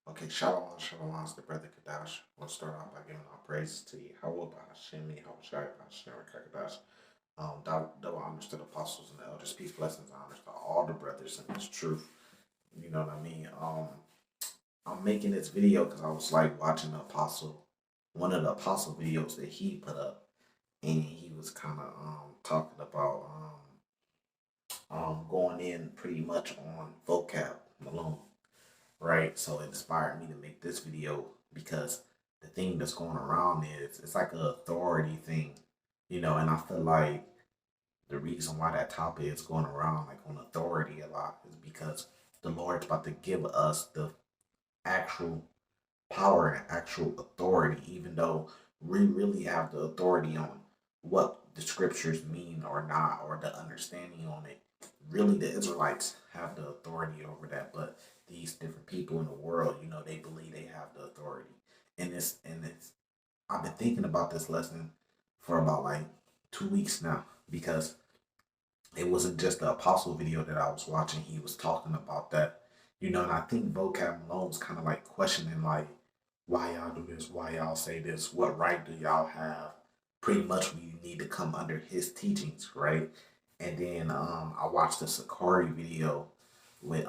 Okay, shalom, shalom, it's the brother Kadash. We'll start off by giving our praises to Yahweh, Bahashim, Yahushai, Bahashim, Kadash. Double honors to the apostles and the elders, peace, blessings, honors to all the brothers in this truth. You know what I mean? I'm making this video because I was like watching the apostle, one of the apostle videos that he put up, and he was kind of talking about going in pretty much on vocab Malone, right? So it inspired me to make this video because the thing that's going around is it's like an authority thing, and I feel like the reason why that topic is going around like on authority a lot is because the Lord's about to give us the actual power and actual authority, even though we really have the authority on what the scriptures mean or not, or the understanding on it. Really, the Israelites have the authority over that, but these different people in the world, they believe they have the authority. And I've been thinking about this lesson for about like 2 weeks now because it wasn't just the apostle video that I was watching. He was talking about that, and I think vocab Malone's kind of like questioning like why y'all do this, why y'all say this, what right do y'all have? Pretty much we need to come under his teachings, right? And then I watched the Sakari video with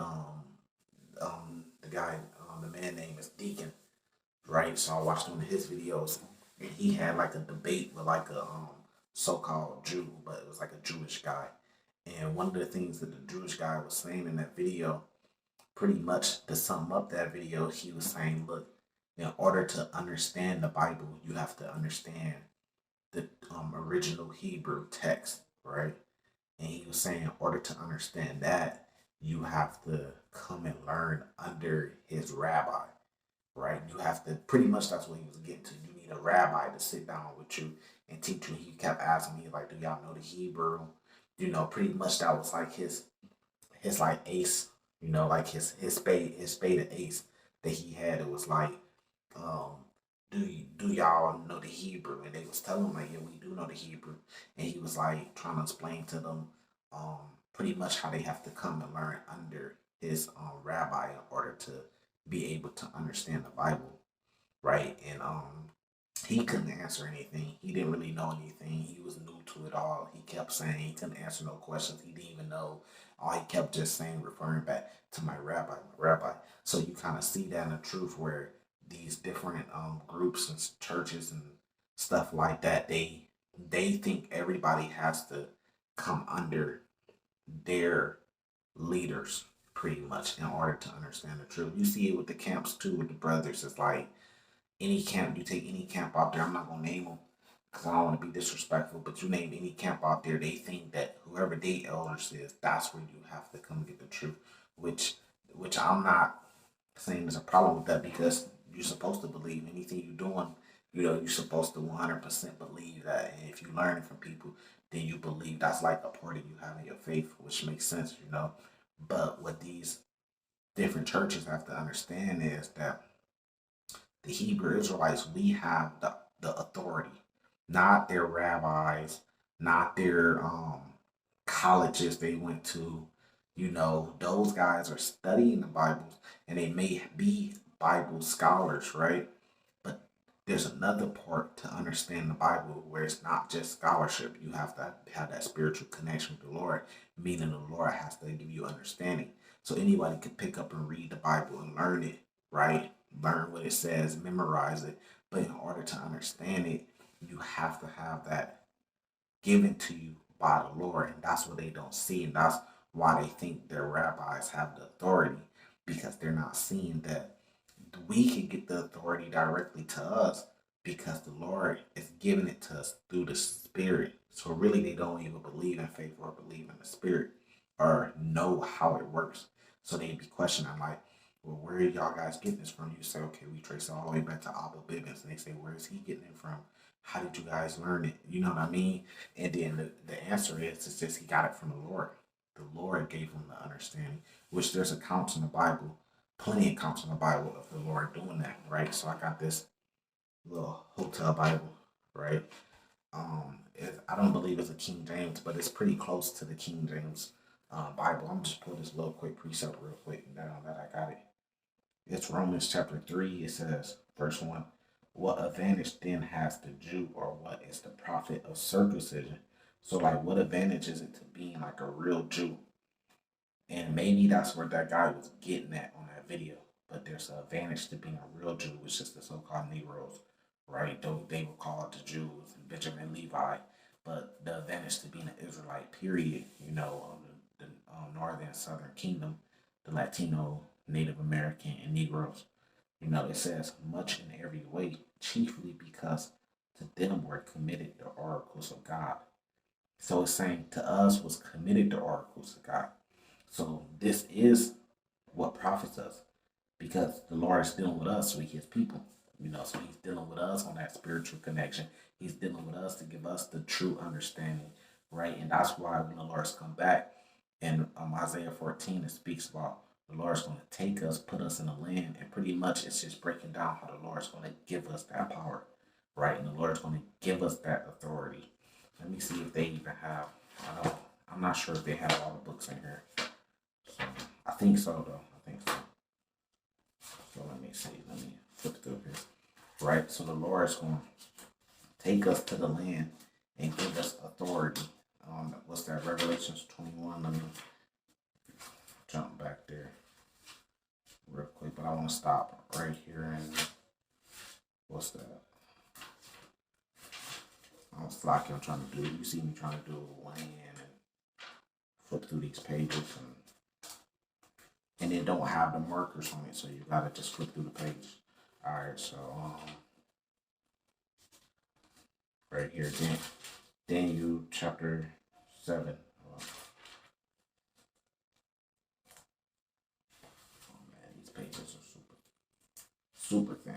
the guy, the man name is Deacon, right? So I watched one of his videos, and he had like a debate with like a so-called Jew, but it was like a Jewish guy. And one of the things that the Jewish guy was saying in that video, pretty much to sum up that video, he was saying, look, in order to understand the Bible, you have to understand the original Hebrew text, right? And he was saying, in order to understand that, you have to come and learn under his rabbi, right? You have to, pretty much that's what he was getting to. You need a rabbi to sit down with you and teach you. He kept asking me, like, do y'all know the Hebrew? Pretty much that was like his like ace, like his spade and ace that he had. It was like, um, do y'all know the Hebrew? And they was telling him like, yeah, we do know the Hebrew. And he was like trying to explain to them, um, pretty much how they have to come and learn under his rabbi in order to be able to understand the Bible, right? And he couldn't answer anything. He didn't really know anything. He was new to it all. He kept saying he couldn't answer no questions. He didn't even know. All he kept just saying, referring back to my rabbi, my rabbi. So you kind of see that in the truth where these different groups and churches and stuff like that, they think everybody has to come under their leaders pretty much in order to understand the truth. You see it with the camps too, with the brothers. It's like any camp, you take any camp out there, I'm not gonna name them because I don't want to be disrespectful, but you name any camp out there, they think that whoever they elders is, that's where you have to come get the truth, which which I'm not saying there's a problem with that because you're supposed to believe anything you're doing. You're supposed to 100% believe that, and if you learn it from people, then you believe that's like a part of you having your faith, which makes sense. But what these different churches have to understand is that the Hebrew Israelites, we have the authority, not their rabbis, not their colleges they went to. Those guys are studying the Bibles and they may be Bible scholars, right? But there's another part to understand the Bible where it's not just scholarship. You have to have that spiritual connection with the Lord, meaning the Lord has to give you understanding. So anybody could pick up and read the Bible and learn it, right? Learn what it says, memorize it. But in order to understand it, you have to have that given to you by the Lord. And that's what they don't see. And that's why they think their rabbis have the authority because they're not seeing that we can get the authority directly to us because the Lord is giving it to us through the Spirit. So really, they don't even believe in faith or believe in the Spirit or know how it works. So they be questioning like, well, where are y'all guys getting this from? You say, okay, we trace it all the way back to Abba Bibbins. And they say, where is he getting it from? How did you guys learn it? You know what I mean? And then the answer is, it's just he got it from the Lord. The Lord gave him the understanding, which there's accounts in the Bible, plenty of accounts in the Bible of the Lord doing that, right? So I got this little hotel Bible, right? I don't believe it's a King James, but it's pretty close to the King James Bible. I'm just pull this little quick precept real quick now that I got it. It's Romans chapter 3. It says, verse 1, what advantage then has the Jew, or what is the profit of circumcision? So, like, what advantage is it to being like a real Jew? And maybe that's where that guy was getting at on that video. But there's an advantage to being a real Jew, which is the so called Negroes, right? Though they were called the Jews, Benjamin Levi. But the advantage to being an Israelite, period, the northern southern kingdom, the Latino, Native American, and Negroes, it says much in every way, chiefly because to them were committed the oracles of God. So it's saying to us was committed the oracles of God. So this is what profits us because the Lord is dealing with us, with his people. So he's dealing with us on that spiritual connection. He's dealing with us to give us the true understanding, right? And that's why when the Lord's come back in Isaiah 14, it speaks about the Lord's going to take us, put us in a land, and pretty much it's just breaking down how the Lord's going to give us that power, right? And the Lord's going to give us that authority. Let me see if they even have, I'm not sure if they have all the books in here. So, I think so, though. I think so. So let me see. Let me flip through here. Right? So the Lord is going to take us to the land and give us authority. What's that? Revelations 21. Let me jump back there real quick. But I want to stop right here. And what's that? I'm flocking. I'm trying to do it. You see me trying to do one hand and flip through these pages and it don't have the markers on it, so you gotta just flip through the page. All right, so right here, Daniel chapter 7. Oh man, these pages are super thin.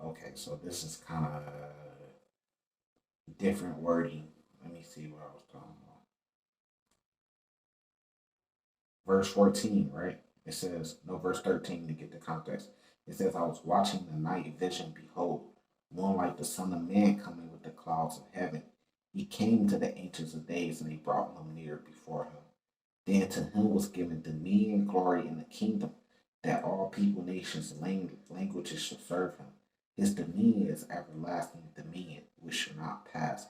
Okay, so this is kind of different wording. Let me see what I was talking about. Verse 14, right? It says, no, verse 13 to get the context. It says, I was watching the night vision, behold, one like the Son of Man coming with the clouds of heaven. He came to the Ancients of Days, and they brought him near before him. Then to him was given dominion, glory, and the kingdom, that all people, nations, languages should serve him. His dominion is everlasting dominion, which shall not pass,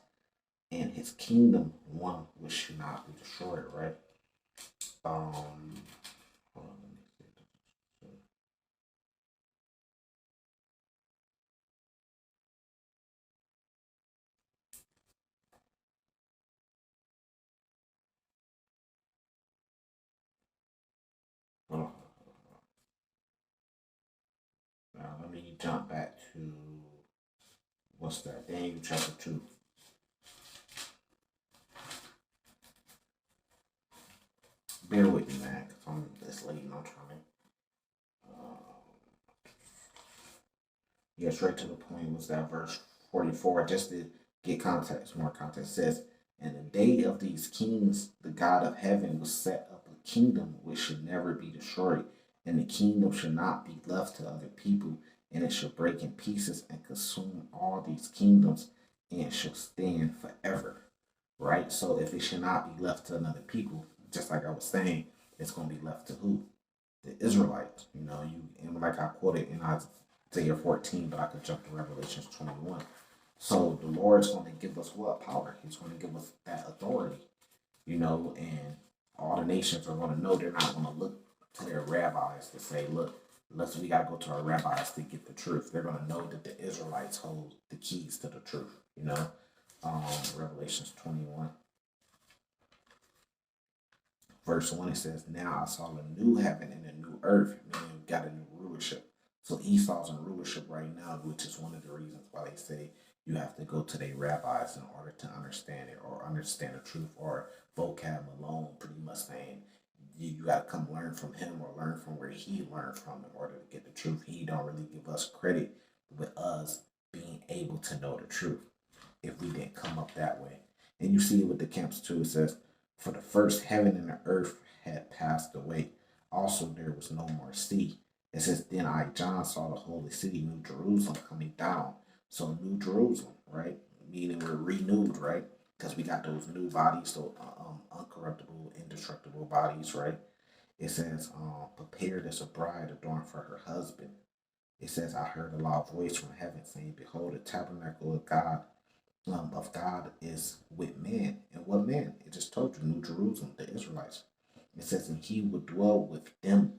and his kingdom one which shall not be destroyed. Right? Hold on, let me see. Hold on. Now let me jump back to what's that? Daniel chapter 2. Bear with me, man, because I'm this late and I'm trying to get straight to the point. Was that verse 44? Just to get context, more context, says, and the day of these kings, the God of heaven will set up a kingdom which should never be destroyed, and the kingdom should not be left to other people, and it shall break in pieces and consume all these kingdoms, and shall stand forever. Right? So if it should not be left to another people, just like I was saying, it's going to be left to who? The Israelites. And like I quoted in Isaiah 14, but I could jump to Revelations 21. So the Lord's going to give us what? Power. He's going to give us that authority, and all the nations are going to know. They're not going to look to their rabbis to say, look, we got to go to our rabbis to get the truth. They're going to know that the Israelites hold the keys to the truth, Revelations 21. Verse 1, it says, now I saw a new heaven and a new earth, meaning we got a new rulership. So Esau's in rulership right now, which is one of the reasons why they say you have to go to their rabbis in order to understand it or understand the truth, or vocab alone, pretty much saying you got to come learn from him or learn from where he learned from in order to get the truth. He don't really give us credit with us being able to know the truth if we didn't come up that way. And you see it with the camps too. It says, for the first heaven and the earth had passed away. Also there was no more sea. It says, then I, John, saw the holy city, New Jerusalem, coming down So New Jerusalem, right? Meaning we're renewed, right? Because we got those new bodies, so uncorruptible, indestructible bodies, right? It says, prepared as a bride adorned for her husband. It says, I heard a loud voice from heaven saying, behold, the tabernacle of God is with man. And what man? It just told you, New Jerusalem, the Israelites. It says, and he will dwell with them,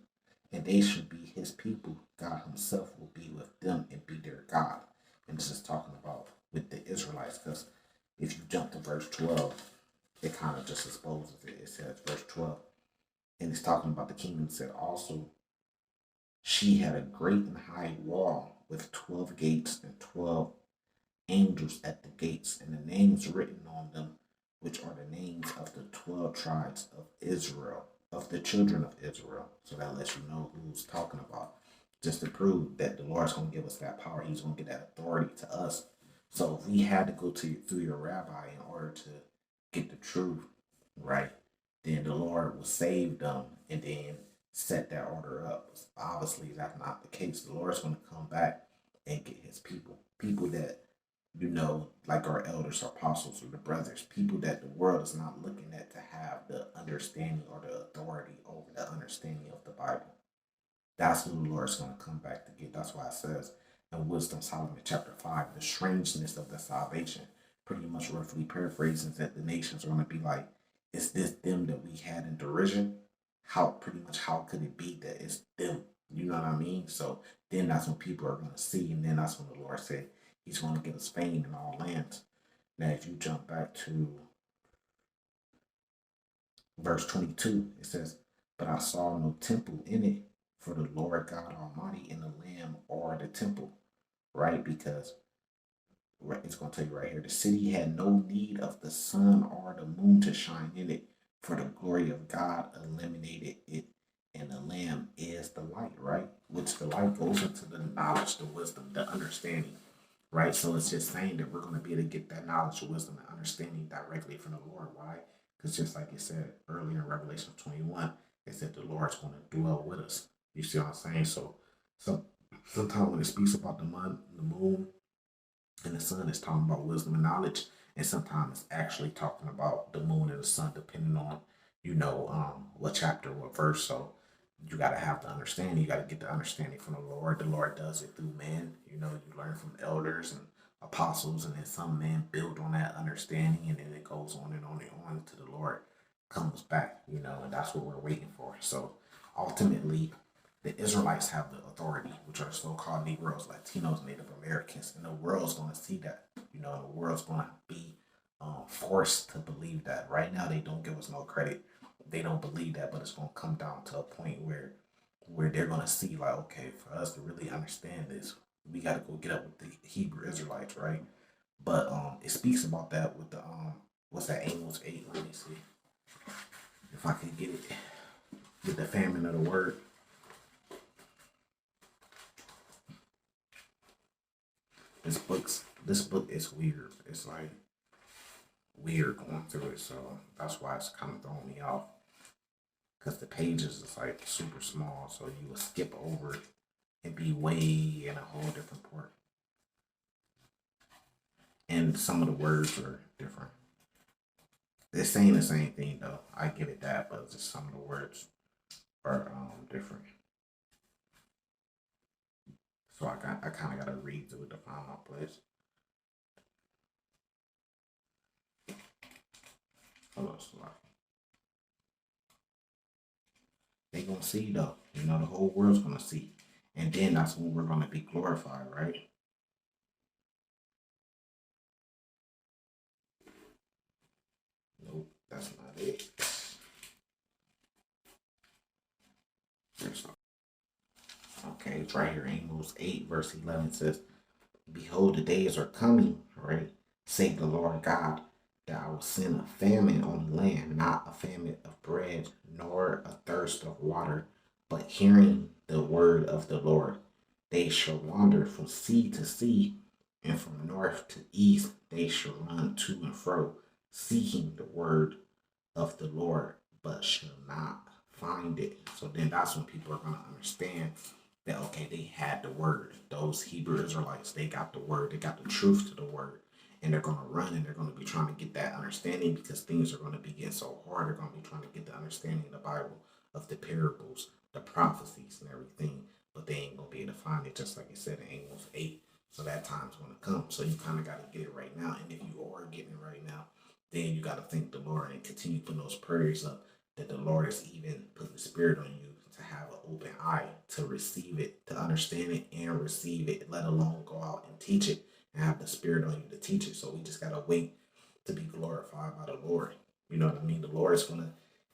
and they shall be his people. God himself will be with them and be their God. And this is talking about with the Israelites, because if you jump to verse 12, it kind of just exposes it. It says, verse 12, and it's talking about the kingdom. It said, also, she had a great and high wall with 12 gates and 12 angels at the gates, and the names written on them, which are the names of the 12 tribes of Israel, of the children of Israel. So that lets you know who's talking about. Just to prove that the Lord's going to give us that power, he's going to give that authority to us. So if we had to go through your rabbi in order to get the truth, right, then the Lord will save them and then set that order up. Obviously, that's not the case. The Lord's going to come back and get his people. People that, like our elders, our apostles, or the brothers, people that the world is not looking at to have the understanding or the authority over the understanding of the Bible. That's who the Lord's going to come back to get. That's why it says in Wisdom Solomon chapter 5, the strangeness of the salvation, pretty much roughly paraphrasing that the nations are going to be like, is this them that we had in derision? How could it be that it's them? You know what I mean? So then that's when people are going to see, and then that's when the Lord said he's going to give us fame in all lands. Now, if you jump back to verse 22, it says, but I saw no temple in it, for the Lord God Almighty and the Lamb are the temple, right? Because it's going to tell you right here, the city had no need of the sun or the moon to shine in it, for the glory of God illuminated it, and the Lamb is the light, right? Which the light goes into the knowledge, the wisdom, the understanding, right? So it's just saying that we're going to be able to get that knowledge, wisdom, and understanding directly from the Lord. Why? Because just like it said earlier in Revelation 21, it said the Lord's going to dwell with us. You see what I'm saying? So sometimes when it speaks about the moon, and the sun is talking about wisdom and knowledge, and sometimes it's actually talking about the moon and the sun, depending on what chapter, what verse. So you got to have the understanding. You got to get the understanding from the Lord. The Lord does it through men. You learn from elders and apostles, and then some men build on that understanding, and then it goes on and on and on until the Lord comes back. And that's what we're waiting for. So ultimately, the Israelites have the authority, which are so-called Negroes, Latinos, Native Americans, and the world's going to see that. And the world's going to be forced to believe that. Right now, they don't give us no credit. They don't believe that, but it's going to come down to a point where they're going to see, like, okay, for us to really understand this, we got to go get up with the Hebrew Israelites, right? But it speaks about that with the what's that, Amos 8? Let me see if I can get it. With the famine of the word. This book is weird. It's like weird going through it, so that's why it's kind of throwing me off. Because the pages is like super small, so you will skip over it and be way in a whole different part. And some of the words are different. They're saying the same thing though. I give it that, but just some of the words are different. So I kind of got to read through it to find my place. Hold on, they gonna see though. The whole world's gonna see, and then that's when we're gonna be glorified, right? Nope, that's not it. Okay, it's right here. Amos 8, verse 11 says, behold, the days are coming, right? Say the Lord God, that I will send a famine on the land, not a famine of bread, nor a thirst of water, but hearing the word of the Lord. They shall wander from sea to sea, and from north to east they shall run to and fro, seeking the word of the Lord, but shall not find it. So then that's when people are going to understand that okay, they had the word. Those Hebrew Israelites, they got the word, they got the truth to the word, and they're gonna run and they're gonna be trying to get that understanding because things are gonna be getting so hard. They're gonna be trying to get the understanding of the Bible, of the parables, the prophecies, and everything, but they ain't gonna be able to find it. Just like it said in Amos 8. So that time's gonna come. So you kind of gotta get it right now. And if you are getting it right now, then you gotta thank the Lord and continue putting those prayers up that the Lord is even putting the spirit on you to have an open eye to receive it, to understand it and receive it, let alone go out and teach it and have the spirit on you to teach it. So we just gotta wait to be glorified by the Lord. You know what I mean? The Lord is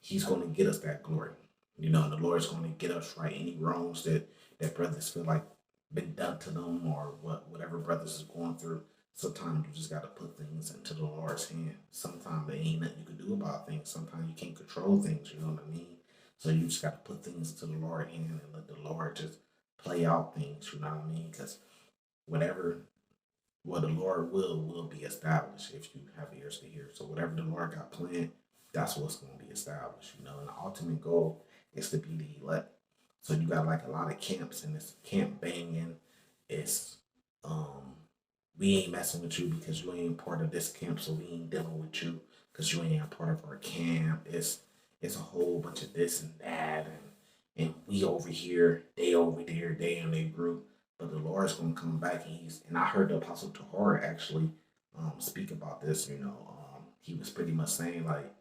He's gonna get us that glory. You know, and the Lord's gonna get us right. Any wrongs that brothers feel like been done to them or whatever brothers is going through. Sometimes you just got to put things into the Lord's hand. Sometimes there ain't nothing you can do about things. Sometimes you can't control things. You know what I mean? So you just got to put things into the Lord's hand and let the Lord just play out things. You know what I mean? Because whatever what the Lord will be established if you have ears to hear. So whatever the Lord got planned, that's what's going to be established. You know, and the ultimate goal is to be the elect. So you got like a lot of camps, and this camp banging. It's we ain't messing with you because you ain't part of this camp, so we ain't dealing with you because you ain't a part of our camp. It's a whole bunch of this and that, and we over here, they over there, they in their group. But the Lord's gonna come back, and I heard the Apostle Tahor actually speak about this. You know, he was pretty much saying like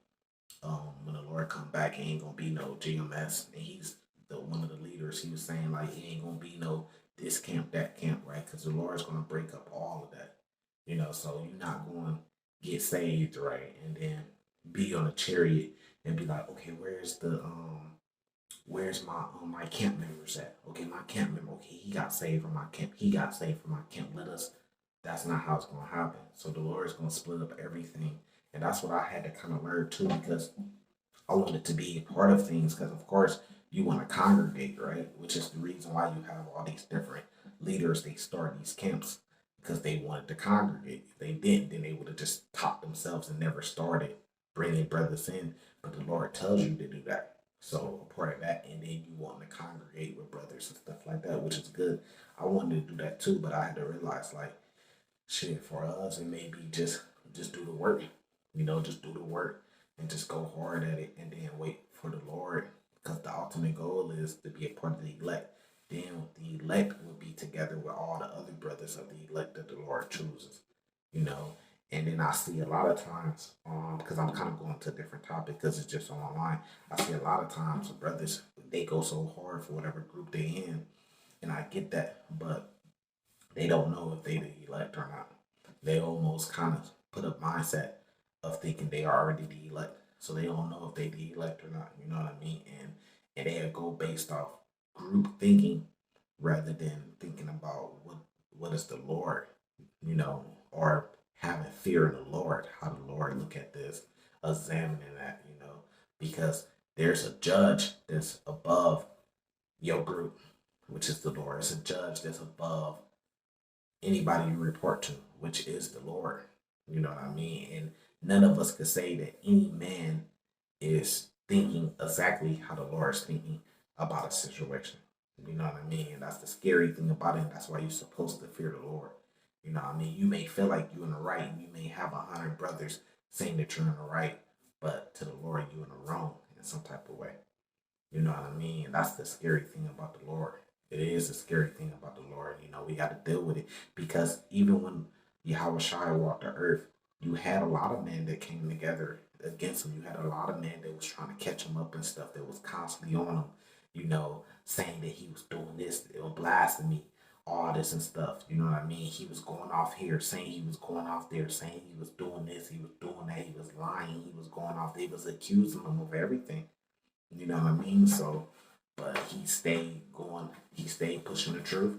when the Lord come back, it ain't gonna be no GMS, and he's the one of the leaders. He was saying like it ain't gonna be no this camp, that camp, right? Because the Lord's gonna break up all of that, you know. So you're not going to get saved, right, and then be on a chariot and be like, okay, where's my camp members at? Okay, my camp member, okay, he got saved from my camp. He got saved from my camp. Let us. That's not how it's gonna happen. So the Lord is gonna split up everything, and that's what I had to kind of learn too, because I wanted to be a part of things. Because of course you want to congregate, right? Which is the reason why you have all these different leaders. They start these camps because they wanted to congregate. If they didn't, then they would have just taught themselves and never started bringing brothers in. But the Lord tells you to do that. So a part of that, and then you want to congregate with brothers and stuff like that, which is good. I wanted to do that too, but I had to realize like shit for us, it may be just do the work, you know, just do the work and just go hard at it, and then wait for the Lord, because the ultimate goal is to be a part of the elect. Then the elect will be together with all the other brothers of the elect that the Lord chooses, you know. And then I see a lot of times, because I'm kind of going to a different topic because it's just online. I see a lot of times brothers, they go so hard for whatever group they in, and I get that, but they don't know if they the elect or not. They almost kind of put a mindset of thinking they are already the elect, so they don't know if they the elect or not. You know what I mean? And they go based off group thinking rather than thinking about what is the Lord, you know, or having fear in the Lord. How the Lord look at this, examining that, you know, because there's a judge that's above your group, which is the Lord. It's a judge that's above anybody you report to, which is the Lord. You know what I mean? And none of us could say that any man is thinking exactly how the Lord is thinking about a situation. You know what I mean? And that's the scary thing about it. And that's why you're supposed to fear the Lord. You know what I mean? You may feel like you're in the right, and you may have 100 brothers saying that you're in the right, but to the Lord, you're in the wrong in some type of way. You know what I mean? And that's the scary thing about the Lord. It is a scary thing about the Lord. You know, we got to deal with it, because even when Yahweh Shai walked the earth, you had a lot of men that came together against him. You had a lot of men that was trying to catch him up and stuff, that was constantly on him, you know, saying that he was doing this, or blasphemy, all this and stuff. You know what I mean? He was going off here, saying he was going off there, saying he was doing this, he was doing that, he was lying, he was going off, they was accusing him of everything. You know what I mean? So, but he stayed going, he stayed pushing the truth.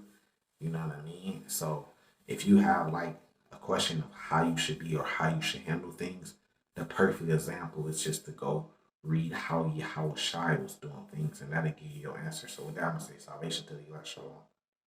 You know what I mean? So, if you have like a question of how you should be or how you should handle things, the perfect example is just to go read how Yahweh Shai was doing things, and that'll give you your answer. So, with that, I'm going to say salvation to the elect. Shalom.